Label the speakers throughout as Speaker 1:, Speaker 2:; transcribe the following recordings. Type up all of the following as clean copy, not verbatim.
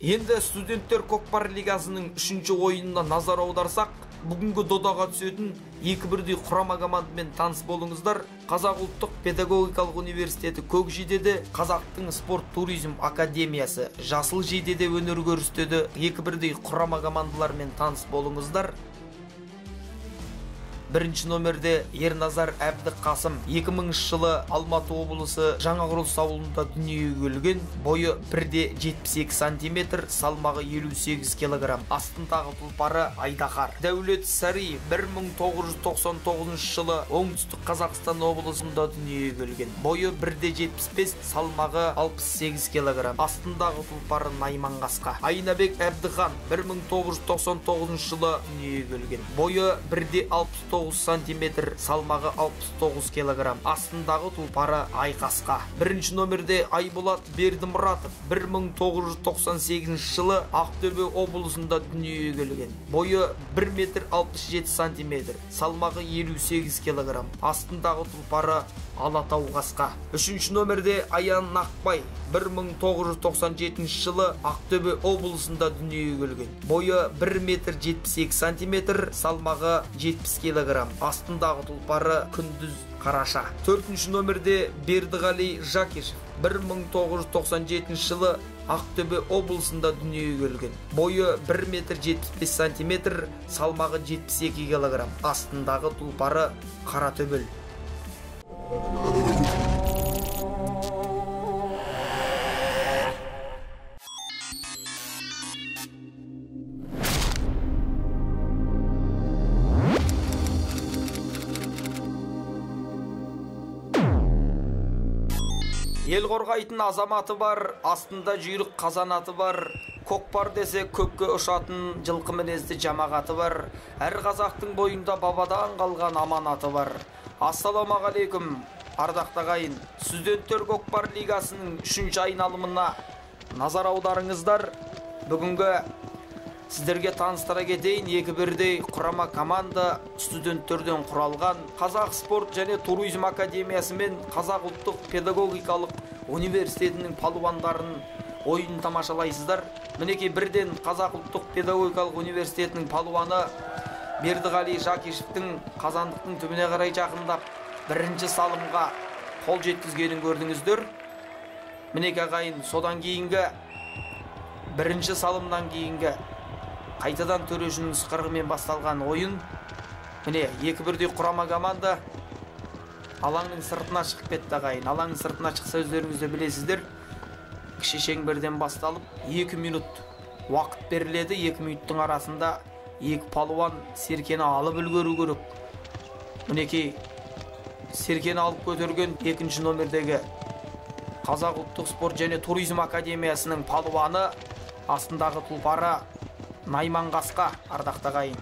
Speaker 1: Енді студенттер көкпар лигасының 3-ші ойынына назар аударсақ, бүгінгі додаға түсетін 2-1 құрама командамен таныс болыңыздар. Қазақ ұлттық педагогикалық университеті Көкжидеде Қазақтың спорт туризм академиясы Жасыл Жейдеде өнер көрсетеді. 2-1 құрама командалармен таныс болыңыздар. Бірінші номерде Ерназар Әбдіқасым 2000 жылы Алматы облысы Жаңақұрылыс ауылында дүниеге келген. Бойы 1,72 см, салмағы 58 кг. Астындағы тұлпары Айдахар. Дәулет Сари 1999 жылы Оңтүстік Қазақстан облысында дүниеге келген. Бойы 1,75, салмағы 68 кг. Астындағы тұлпары Найманғасқа. Айнабек Әбдіхан 1999 жылы дүниеге келген. Бойы 1,69 см, салмағы 69 кг. Астындағы тұлпары Айқасқа. Бірінші номерде Айболат Бердімұратов 1998 жылы Ақтөбе облысында дүниеге келген. Бойы 1,67 см, салмағы 58 кг. Астындағы тұлпары Алатау Қасқа. Үшінші номерде Аян Нақбай 1997 жылы Ақтөбе облысында дүниеге келген. Бойы 1,72 см, салмағы 70 кг. Астындағы тұлпары Күндіз Қараша. Төртінші номерде Бердіғали Жакишев 1997 жылы Ақтөбе облысында дүниеге келген. Бойы 1,75 см, салмағы 72 кг. Астындағы тұлпары Қаратөбел. Ел қорғайтын азаматы бар, астында жүйрік қазанаты бар. Көкпар десе көкке ұшатын жылқы мінезді жамағаты бар. Әр қазақтың бойында бабадан қалған аманаты бар. Ассаламағалейкум, ардақты ағайын. Студенттер көкпар лигасының 3-ші айналымына назар аударыңыздар. Бүгінгі сіздерге таныстыра кетейін. 2-1 құрама команда студенттерден құралған Қазақ спорт және туризм академиясы мен Қазақ ұлттық педагогикалық университетінің палуандарын ойын тамашалайсыздар. Мінекей бірден Қазақ ұлттық педагогикалық университетінің палуаны Бердіғали Жакишевтің қазандықтың түбіне қарай жақындап бірінші салымға қол жеткізгенін көрдіңіздер. Мінекей ағайын, содан кейінгі бірінші салымнан кейінгі қайтадан төрешінің ысқырығымен басталған ойын. Міне 2-1 құрама команда алаңның сыртына шығып кетті ағайын. Алаңның сыртына шықса өздеріңізді білесіздер. Кіші шеңберден басталып 2 минут уақыт беріледі. 2 минуттың арасында екі палуан серкені алып үлгеру керек. Мінекей серкені алып көтерген 2-ші номердегі Қазақ ұлттық спорт және туризм академиясының палуаны, астындағы тұлпары Найманғасқа, ардақты ағайын.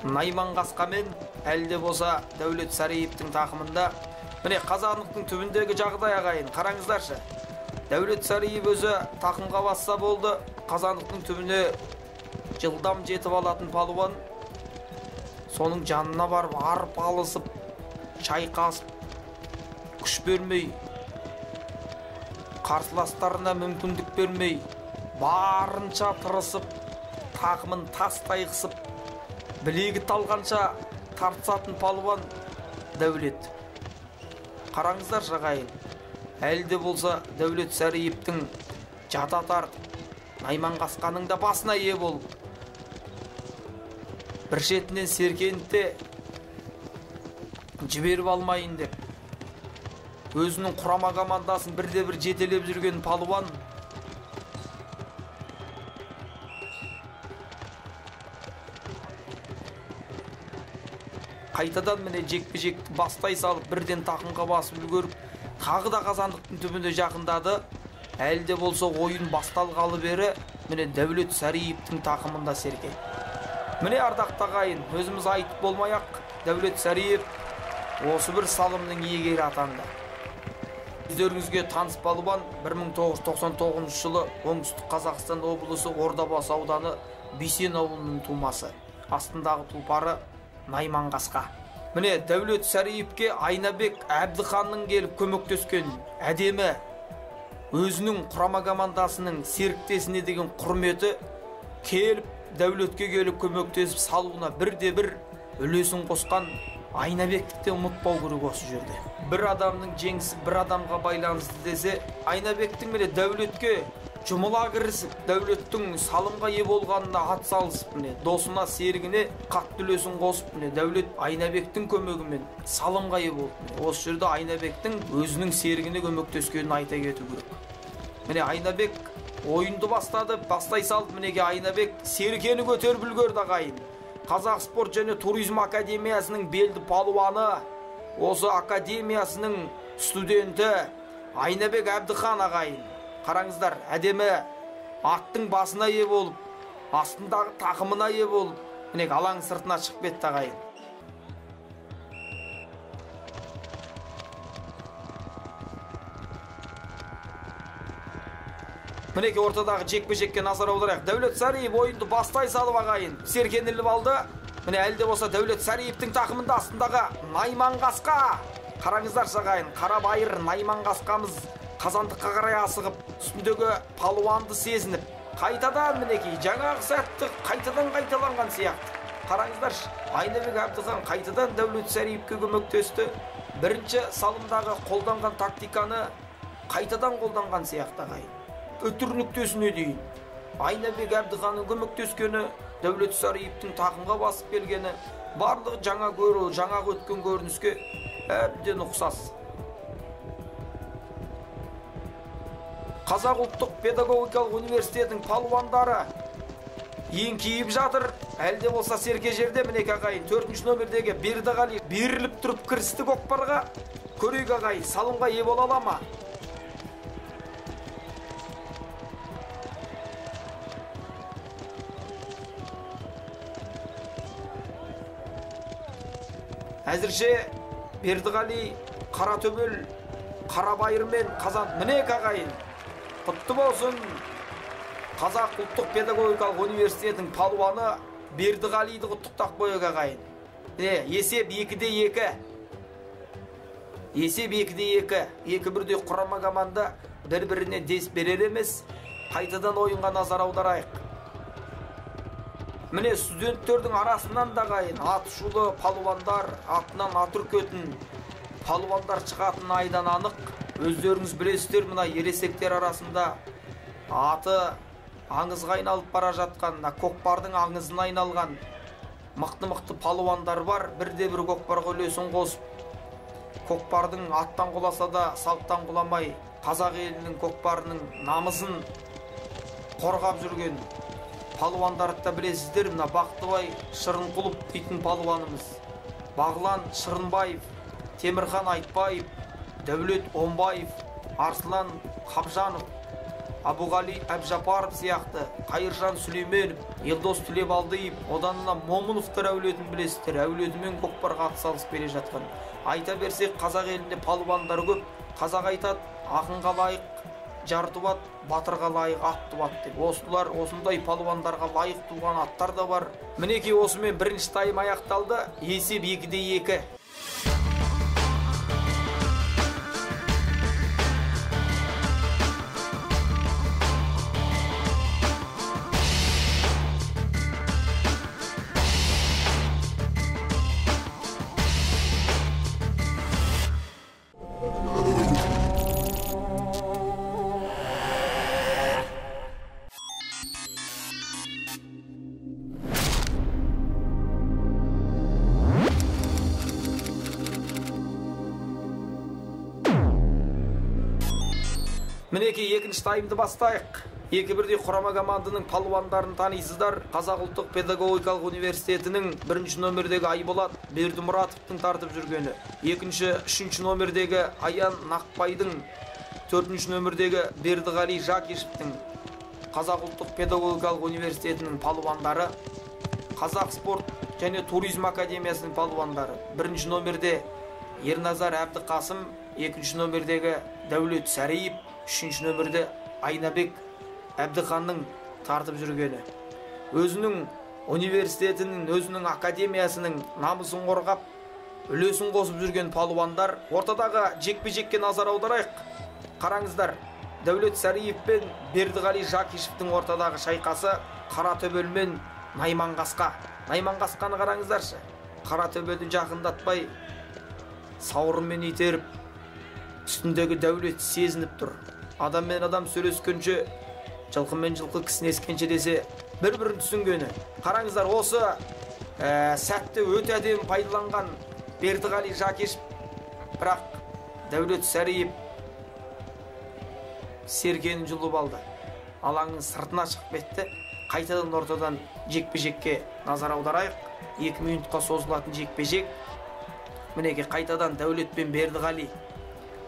Speaker 1: Найманғасқамен әлде болса Дәулет Сариевтің тақымында. Міне қазандықтың түбіндегі жағдай ағайын, қараңыздаршы. Дәулет Сариев өзі тақымға басса болды. Қазандықтың түбіне жылдам жетіп алатын палуан соның жанына барып арып алысып, шайқасып, күш бермей, қарсыластарына мүмкіндік бермей, барынша тырысып, тақымын тастай қысып, білегі талғанша тартысатын палуан Дәулет. Қараңыздар жағайын, әлде болса Дәулет Сариевтің жата тартып, Найманғасқаның да басына ие болып, бір шетінен серкенді жіберіп алмайын деп, өзінің құрама командасын бірде-бір жетелеп жүрген палуан қайтадан міне жекпе-жекті бастай салып, бірден тақымға басып үлгеріп, тағы да қазандықтың түбіне жақындады. Әлде болса ойын басталғалы бері міне Дәулет Сариевтің тақымында серке. Міне ардақты ағайын, өзіміз айтып болмай-ақ, Дәулет Сариев осы бір салымның иегері атанды. Өздеріңізге таныс палуан 1999 жылы Оңтүстік Қазақстан облысы Ордабасы ауданы Бейсен ауылының тумасы. астындағы тұлпары Найман-Қасқа. Міне Дәулет Сәриевке Айнабек Әбдіханның келіп көмектескен әдемі, өзінің құрама командасының серіктесіне деген құрметі, келіп Дәулетке келіп көмектесіп салуына бірде-бір үлесін қосқан Айнабекті ұмытпау керек осы жерде. Бір адамның жеңісі бір адамға байланысты десе, Айнабектің міне Дәулетке жұмыла кірісіп, Дәулеттің салымға ие болғанына ат салысып, міне досына, серігіне қатты үлесін қосып, міне Дәулет Айнабектің көмегімен салымға ие болды. Осы жерде Айнабектің өзінің серігіне көмектескенін айта кету керек. Міне Айнабек ойынды бастай салды. Мінеге Айнабек серкені көтеріп үлгерді ағайын. Қазақ спорт және туризм академиясының белді палуаны, осы академиясының студенті Айнабек Әбдіхан ағайын. Қараңыздар, әдемі аттың басына ие болып, астындағы тақымына ие болып, мінеге алаң сыртына шығып кетті ағайын. Мінеке ортадағы жекпе-жекке назар аударайық. Дәулет Сәриев ойынды бастай салып ағайын серкеніліп алды. Міне әлде болса Дәулет Сәриевтің тақымында астындағы Найман-Қасқа. Қараңыздар ағайын, қара байыр Найман-Қасқамыз қазандыққа қарай асығып, үстіндегі палуанды сезініп, қайтадан мінекей жаңағы сәтті қайтадан қайталанған сияқты. Қараңыздар, Айнабек Әбдіхан қайтадан Дәулет Сәриевке көмектесті. Бірінші салымдағы қолданған тактиканы қайтадан қолданған сияқты ағайын. Өтір нүктесіне дейін Айнабек Әбдіханның көмектескені, Дәулет Сәриевтің тақымға басып келгені, барлығы жаңа өткен көрініске әбден ұқсас. Қазақ ұлттық педагогикалық университетінің палуандары еңкейіп жатыр. Әлде болса серке жерде мінеке ағайын 4-ші номердегі Бердіғали беріліп тұрып кірісті көкпарға. Көрейік ағайын, салымға ие бола ала ма? Әзірше Бердіғали Қаратөбел Қарабайырмен қазан мінек ағайын. Құтты болсын Қазақ ұлттық педагогикалық университетінің палуаны Бердіғалиді құттықтап қойық ағайын. Есеп 2-2. Есеп 2-2. Екі бірдей құрама команда бір-біріне дес берер емес. Қайтадан ойынға назар аударайық. Міне студенттердің арасынан да ағайын атышулы палуандар, атынан ат үркетін палуандар шығатын айдан анық. Өздеріңіз білесіздер, мына ересектер арасында аты аңызға айналып бара жатқан, көкпардың аңызына айналған мықты палуандар бар. Бірде-бір көкпарға үлесін қосып, көкпардың аттан құласа да салттан құламай, қазақ елінің көкпарының намысын қорғап жүрген палуандарды да білесіздер. Мына Бақтыбай Шырынқұлов дейтін палуанымыз, Бағлан Шырынбаев, Темірхан Айтбаев, Дәулет Омбаев, Арслан Қабжанов, Абуғали Әбжапаров сияқты, Қайыржан Сүлейменов, Елдос Тілебалдиев, оданына Момыновтар әулетін білесіздер. Әулетімен көкпарға атсалысып бере жатқан. Айта берсек, қазақ елінде палуандар көп. Қазақ айтады, ақынға лайық жар туады, батырға лайық ат туады деп. Осылар осындай палуандарға лайық туған аттар да бар. Мінекей осымен бірінші тайым аяқталды. Есеп 2-2. Мінекей екінші тайымды бастайық. Екі бірдей құрама команданың палуандарын танисыздар. Қазақ ұлттық педагогикалық университетінің 1-ші номердегі Айболат Бердімұратовтың тартып жүргені, 2-3-ші номердегі Аян Нақбайдың, 4-ші номердегі Бердіғали Жакишевтің Қазақ ұлттық педагогикалық университетінің палуандары, Қазақ спорт және туризм академиясының палуандары. 1-ші номерде Ерназар Әбдіқасым, 2-ші номердегі Дәулет Сәриев, 3-ші нөмірде Айнабек Әбдіханның тартып жүргені. Өзінің университетінің өзінің академиясының намысын қорғап, үлесін қосып жүрген палуандар. Ортадағы жекпе-жекке назар аударайық. Қараңыздар, Дәулет Сариев пен Бердіғали Жакишевтің ортадағы шайқасы Қаратөбел мен Найманқасқа. Найманқасқаны қараңыздаршы. Қаратөбелді жақындатпай, сауырымен итеріп, үстіндегі дәулет сезініп тұр. Адам мен адам сөйлескенше, жылқы мен жылқы кісінескенше десе, бір-бірін түсінгені. Қараңыздар, осы сәтті өте әдемі пайдаланған Бердіғали Жакишев, бірақ Дәулет Сариев Серкені жұлып алды. Алаңның сыртына шығып кетті. Қайтадан ортадан жекпе-жекке назар аударайық. 2 минутқа созылатын жекпе-жек. Мінеке қайтадан Дәулет пен Бердіғали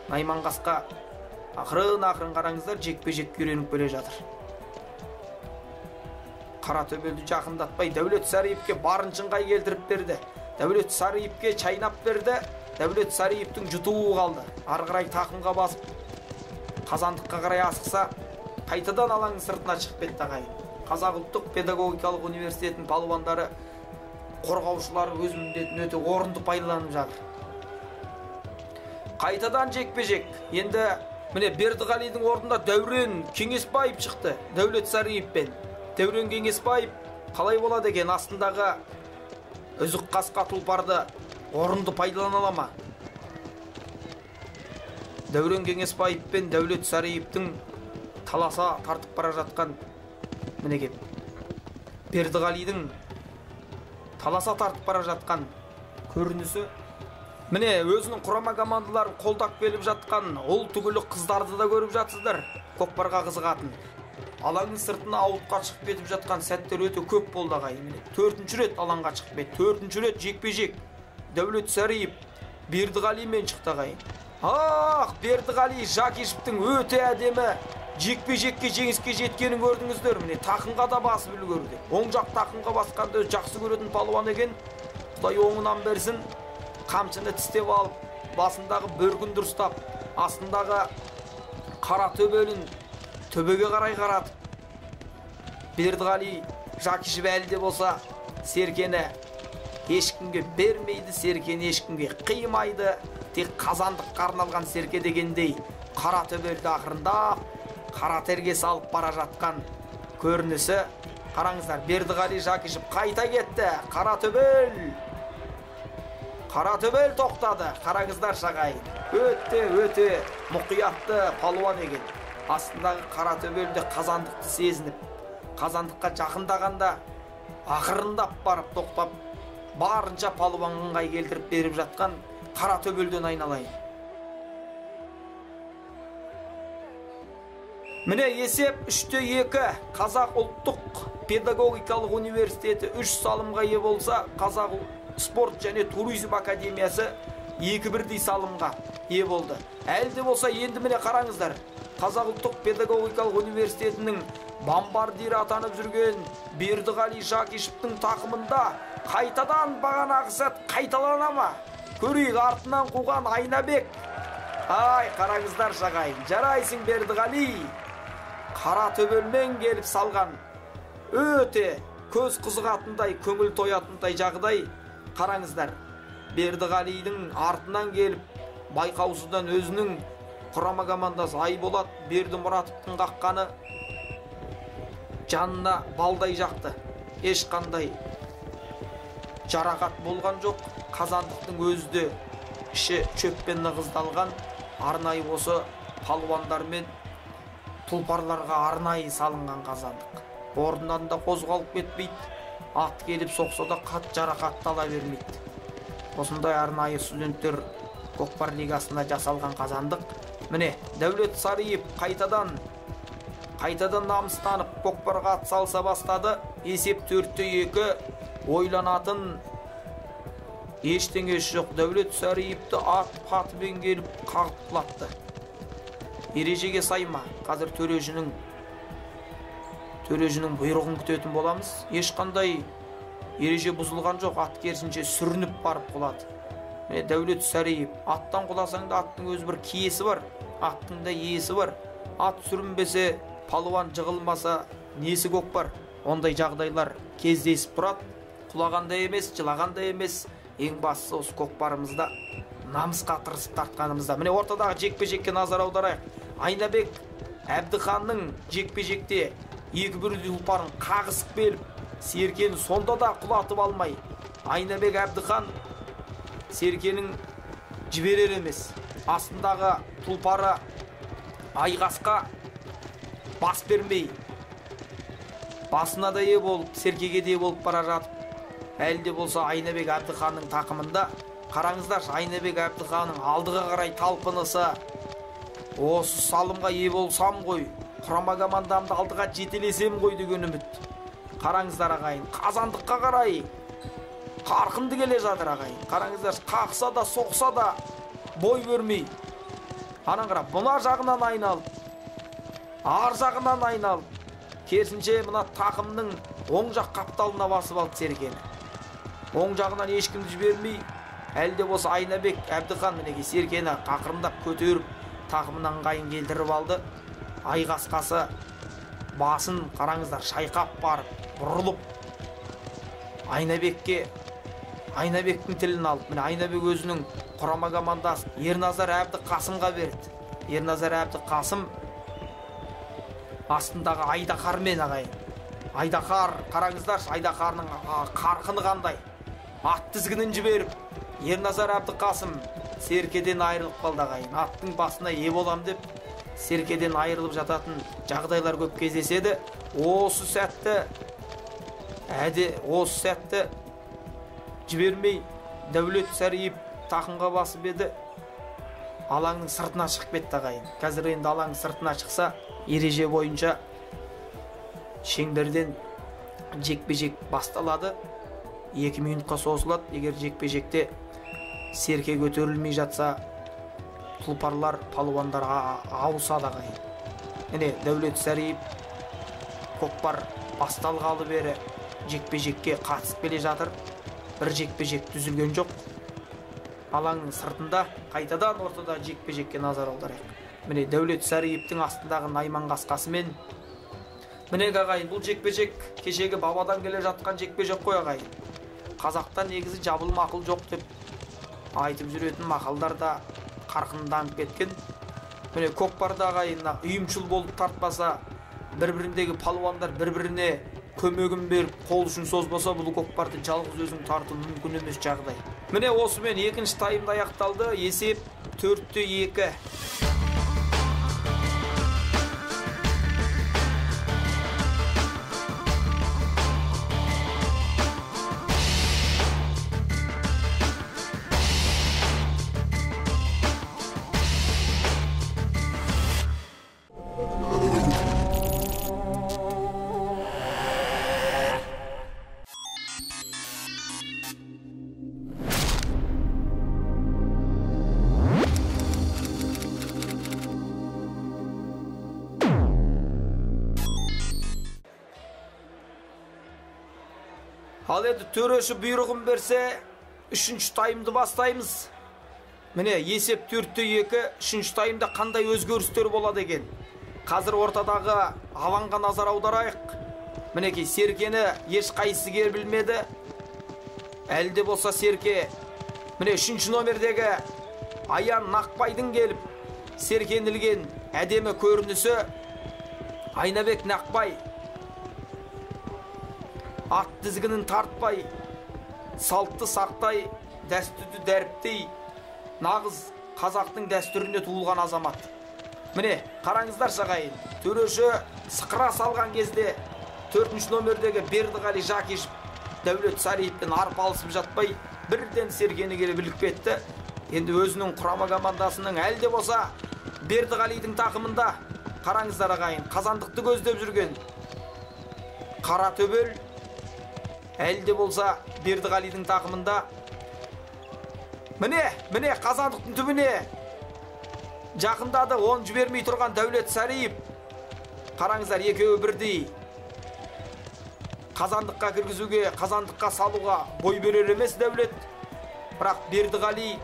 Speaker 1: Найманқасқа ақырын қараңыздар, жекпе-жекке үйреніп келе жатыр. Қаратөбелді жақындатпай Дәулет Сариевке барыншын қай келтіріп берді. Дәулет Сариевке чайнап берді. Дәулет Сариевтің жұтуы қалды. Ары қарай тақымға басып, қазандыққа қарай асықса, қайтадан алаңның сыртына шығып кетті ағайын. Қазақ ұлттық педагогикалық университетінің палуандары, қорғаушылары өз міндетін өте орынды пайдаланып жатыр. Қайтадан жекпе-жек. Енді міне Бердіғалидің орнында Дәурен Кеңесбаев шықты. Дәулет Сариев пен Дәурен Кеңесбаев қалай болады екен? Астындағы үзік қасқа тұлпарды орынды пайдалана ала ма? Дәурен Кеңесбаев пен Дәулет Сариевтің таласа тартып бара жатқан, мінеке Бердіғалидің таласа тартып бара жатқан көрінісі. Міне өзінің құрама командаларын қолдап келіп жатқан ол түгілі қыздарды да көріп жатсыздар. Көкпарға қызығатын. Алаңның сыртына ауытқа шығып кетіп жатқан сәттер өте көп болды ағайын. 4-ші рет алаңға шығып кетті. 4-ші рет жекпе-жек. Дәулет Сариев Бердіғалимен шықты ағайын. Бердіғали Жакишевтің өте әдемі жекпе-жекке жеңіске жеткенін көрдіңіздер. Міне тақымға да басып үлгерді. Оң жақ тақымға басқанды жақсы көретін палуан екен. Құдай оңынан берсін. Қамшыны тістеп алып, басындағы бөркін дұрыстап, астындағы Қаратөбелін төбеге қарай қаратып, Бердіғали Жакишев әлі де болса Серкені ешкімге бермейді, Серкені ешкімге қимайды. Тек қазандыққа арналған Серке дегендей Қаратөбелді ақырындап қаратерге салып бара жатқан көрінісі. Қараңыздар, Бердіғали Жакишев қайта кетті. Қаратөбел тоқтады. Қараңыздар шағайын. Өте мұқиятты палуан екен. Астындағы Қаратөбелді қазандықты сезініп, қазандыққа жақындағанда ақырындап барып тоқтап, барынша палуанға ыңғай келтіріп беріп жатқан Қаратөбелден айналайын. Міне есеп 3-2. Қазақ ұлттық педагогикалық университеті 3 салымға ие болса, Қазақ спорт және туризм академиясы 2-1 салымға ие болды. Әлде болса енді міне қараңыздар. Қазақ ұлттық педагогикалық университетінің бомбардирі атанып жүрген Бердіғали Жакишевтің тақымында қайтадан бағанағы сәт қайталана ма? Көрейік, артынан қуған Айнабек. Қараңыздар шағайын. Жарайсың Бердіғали. Қаратөбелмен келіп салған өте көз қызығатындай, көңіл тоятындай жағдай. Қараңыздар, Бердіғалидің артынан келіп, байқаусыздан өзінің құрама командасы Айболат Бердімұратовтың қаққаны жанына балдай жақты. Ешқандай жарақат болған жоқ. Қазандықтың өзі де іші шөппен нығыздалған. Арнайы осы палуандармен тұлпарларға арнайы салынған қазандық. Орнынан да қозғалып кетпейді. Ат келіп соқса да қат жарақатты ала бермейді. Осындай арнайы студенттер көкпар лигасында жасалған қазандық. Міне Дәулет Сариев қайтадан намыстанып көкпарға ат салса бастады. Есеп 4-2. Ойланатын ештеңесі жоқ. Дәулет Сариевті ат-қатымен келіп қағып құлатты. Ережеге сайма. Қазір төрежінің бұйрығын күтетін боламыз. Ешқандай ереже бұзылған жоқ. Ат керісінше сүрініп барып құлады. Дәулет Сариев, аттан құласаң да аттың өзі бір киесі бар. Аттың да иесі бар. Ат сүрінбесе, палуан жығылмаса, несі көкпар? Ондай жағдайлар кездесіп тұрады. Құлағанда емес, жылағанда емес, ең бастысы осы көкпарымызда намысқа тырысып тартқанымызда. Міне ортадағы жекпе-жекке назар аударайық. Айнабек Әбдіханның жекпе-жекте екі бүрді тұлпарын қағысып келіп, Серкені сонда да құлатып алмай, Айнабек Әбдіхан Серкенің жіберер емес. Астындағы тұлпары Айғасқа бас бермей, басына да ие болып, Серкеге де болып бара жатып, әлде болса Айнабек Әбдіханның тақымында. Қараңыздаршы, Айнабек Әбдіханның алдыға қарай талпынысы. Осы салымға ие болсам ғой, құрама командамды алдыға жетелесем ғой деген үміт. Қараңыздар ағайын, Қазандыққа қарай қарқынды келе жатыр ағайын. Қараңыздар, қақса да, соқса да бой бермей. Анан қарап, мына жағынан айналып, ар жағынан айналып, керісінше мына тақымның оң жақ қапталына басып алды Серкені. Оң жағынан ешкімді жібермей, әлде болса Айнабек Әбдіхан мінеки Серкені қақырындап көтеріп, тақымынан ыңғайын келтіріп алды. Айғасқасы басын қараңыздар шайқап барып, бұрылып, Айнабектің тілін алып, міне Айнабек өзінің құрама командасы Ерназар Әбдіқасымға берді. Ерназар Әбдіқасым астындағы Айдақармен ағайын. Айдақар, қараңыздаршы, Айдақарның қарқыны қандай. Ат тізгінін жіберіп, Ерназар Әбдіқасым Серкеден айырылып қалды ағайын. Аттың басына ие болам деп, Серкеден айырылып жататын жағдайлар көп кездеседі. Осы сәтті жібермей Дәулет Сәриев тақымға басып еді. Алаңның сыртына шығып кетті ағайын. Қазір енді алаңның сыртына шықса, ереже бойынша шеңберден жекпе-жек басталады. 2 минутқа созылады. Егер жекпе-жекте Серке көтерілмей жатса, тұлпарлар, палуандар ауысады ағайын. Міне Дәулет Сәриев көкпар басталғалы бері жекпе-жекке қатысып келе жатыр. Бір жекпе-жек түзілген жоқ. Алаңның сыртында қайтадан ортада жекпе-жекке назар аударайық. Міне Дәулет Сәриевтің астындағы Найман қасқасымен. Міне ағайын, бұл жекпе-жек кешегі бабадан келе жатқан жекпе-жек қой ағайын. Қазақтан негізі жабыл мақыл жоқ деп айтып жүретін мақалдар да қарқынданып кеткен. Міне көкпарда ағайын үйімшіл болып тартпаса, бір-біріндегі палуандар бір-біріне көмегін беріп, қол ұшын созбаса, бұл көкпарды жалғыз өзің тарту мүмкін емес жағдай. Міне осымен екінші таймда аяқталды. Есеп 4-2. Ал енді төреші бұйрығын берсе, 3-ші таймды бастаймыз. Міне есеп 4-2. 3-ші таймда қандай өзгерістер болады екен? Қазір ортадағы алаңға назар аударайық. Мінеки Серкені еш қайсысы білмеді. Әлде болса Серке, міне 3-ші номердегі Аян Нақбайдың келіп, Серкені ілген әдемі көрінісі. Айнабек Нақбай ат тізгінін тартпай, салтты сақтай, дәстүрді дәріптей, нағыз қазақтың дәстүріне туылған азамат. Міне, қараңыздар ағайын, төреші сықыра салған кезде 4-ші номердегі Бердіғали Жакишев Дәулет Сәриевпен арпалысып жатпай, бірден Серкені келіп біліп кетті. Енді өзінің құрама командасының әлде болса Бердіғалидің тақымында, қараңыздар ағайын, Қазандықты көздеп жүрген Қара Төбел, әлде болса Бердіғалидің тақымында. Міне Қазандықтың түбіне жақындады, оны жібермей тұрған Дәулет Сәриев. Қараңыздар, екеуі бірдей. Қазандыққа кіргізуге, Қазандыққа салуға бой берер емес Дәулет. Бірақ Бердіғали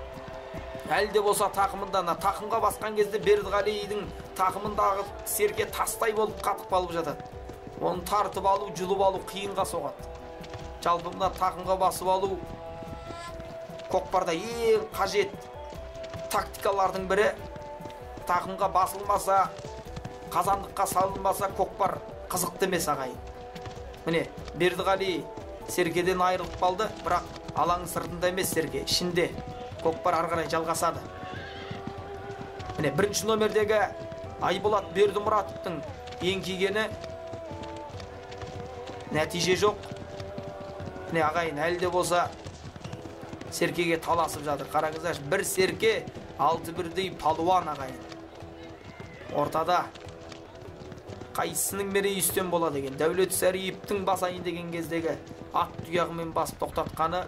Speaker 1: әлде болса тақымында, тақымға басқан кезде Бердіғалидің тақымындағы Серке тастай болып қатып қалып жатады. Оны тартып алу, жұлып алу қиынға соғады. Жалпы мына тақымға басып алу көкпарда ең қажет тактикалардың бірі. Тақымға басылмаса, қазандыққа салынбаса көкпар қызықты емес ағайын. Міне, Бердіғали Серкеден айырылып қалды, бірақ алаңның сыртында емес Серке, ішінде. Көкпар ары қарай жалғасады. Міне, бірінші номердегі Айболат Бердімұратовтың еңкейгені нәтиже жоқ. Міне, ағайын әлі де болса Серкеге таласып жатыр. Қараңыздар, бір Серке 6-1-дей палуан ағайын. Ортада қайсының мерей үстем болады деген. Дәулет Сәриевтің басайын деген кездегі ақ тұяғымен басып тоқтатқаны.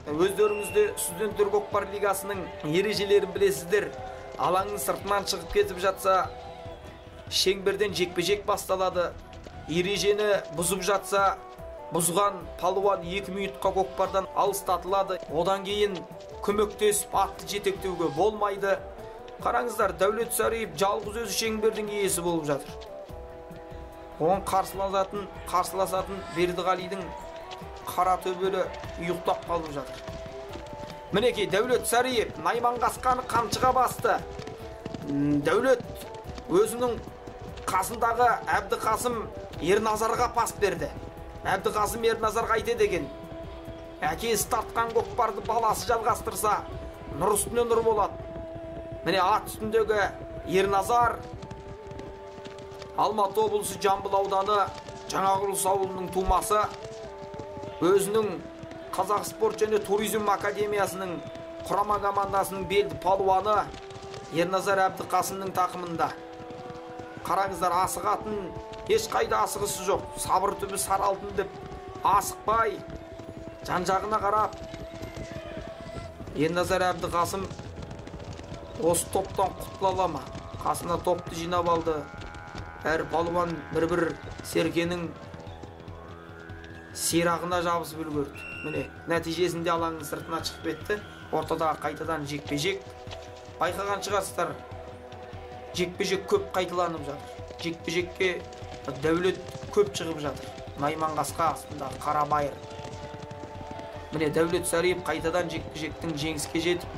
Speaker 1: Өздеріңізде студенттер көкпар лигасының ережелерін білесіздер. Алаңның сыртынан шығып кетіп жатса, шеңберден жекпе-жек басталады. Ережені бұзып жатса, бұзған палуан 2 минутқа көкпардан алыстатылады. Одан кейін көмектесіп атты жетектеуге болмайды. Қараңыздар, Дәулет Сәриев жалғыз өзі шеңбердің иесі болып жатыр. Оған қарсыласатын Бердіғалидің қара төбелі ұйықтап қалып жатыр. Мінекей, Дәулет Сәриев Найман Қасқаны қамшыға басты. Дәулет өзінің қасындағы Әбдіқасым Ерназарға пас берді. Әбдіқасым Ерназарға айты деген. Әкесі тартқан көкпарды баласы жалғастырса, нұр үстіне нұр болады. Міне, ат үстіндегі Ерназар Алматы облысы Жамбыл ауданы Жаңақұрылыс ауылының тумасы, өзінің Қазақ спорт және туризм академиясының құрама командасының белді палуаны Ерназар Әбдіқасымның тақымында. Қараңыздар, асығатын ешқайда асығысы жоқ. Сабыр түбі сары алтын деп асықпай, жан-жағына қарап, Ерназар Әбдіқасым осы топтан құтыла ма? Қасына топты жинап алды. Әр палуан бір-бір Серкенің сирағына жабысып үлгерді. Міне, нәтижесінде алаңның сыртына шығып кетті. Ортадағы қайтадан жекпе-жек. Байқаған шығарсыздар, жекпе-жек көп қайталанып жатыр. Жекпе-жекке Дәулет көп шығып жатыр. Найман Қасқа астында Қарабайыр. Міне, Дәулет Сәриев қайтадан жекпе-жектің жеңіске жетіп,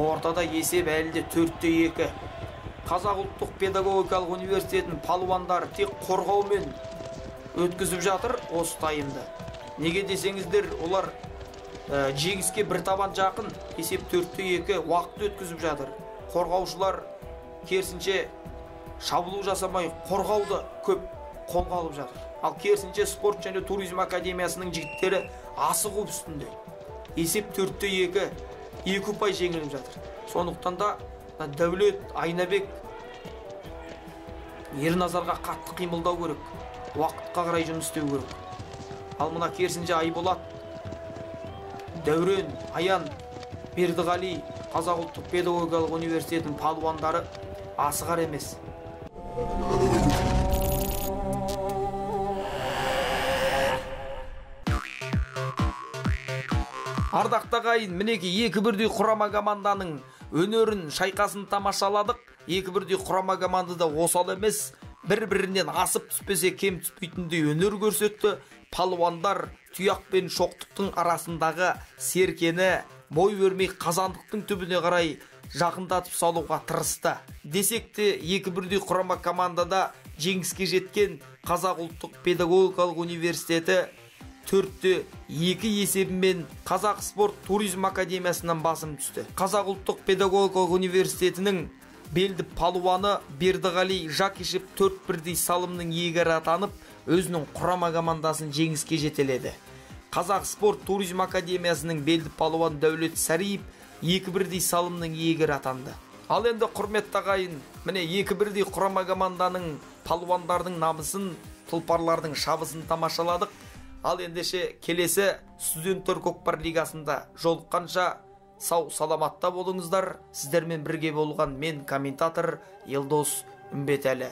Speaker 1: ортада есеп әлі де 4-2. Қазақ ұлттық педагогикалық университетінің палуандары тек қорғаумен өткізіп жатыр осы тайымды. Неге десеңіздер, олар жеңіске бір табан жақын, есеп 4-2 уақыт өткізіп жатыр. Қорғаушылар керісінше шабуыл жасамай қорғауды көп қолға алып жатыр. Ал керісінше спорт және туризм академиясының жігіттері асығу үстінде. Есеп 4-2, 2 ұпай жеңіліп жатыр. Сондықтан да Дәулет, Айнабек Ерназарға қатты қимылдау керек. Уақытқа қарай жұмыс істеу керек. Ал мына керісінше Айболат, Дәурен, Аян, Бердіғали, Қазақ ұлттық педагогикалық университетінің палуандары асығар емес. Ардақты ағайын, мінекей 2-1-дей құрама команданың өнерін, шайқасын тамашаладық. 2-1-дей құрама командада осал емес, бір-бірінен асып түспесе кем түспейтіндей өнер көрсетті. Палуандар тұяқ пен шоқтықтың арасындағы Серкені бой бермей қазандықтың түбіне қарай жақындатып салуға тырысты. Десек те 2-1-дей құрама командада жеңіске жеткен Қазақ ұлттық педагогикалық университеті 4-2 есебімен Қазақ спорт туризм академиясынан басым түсті. Қазақ ұлттық педагогикалық университетінің белді палуаны Бердіғали Жакишев 4-1-дей салымның иегері атанып, өзінің құрама командасын жеңіске жетеледі. Қазақ спорт туризм академиясының белді палуан Дәулет Сәриев 2-1-дей салымның иегері атанды. Ал енді құрметті ағайын, міне 2-1-дей құрама команданың палуандардың намысын, тұлпарлардың шабысын тамашаладық. Ал ендеше келесі студенттер көкпар лигасында жолыққанша сау саламатта болыңыздар. Сіздермен бірге болған мен комментатор Елдос Үмбетәлі.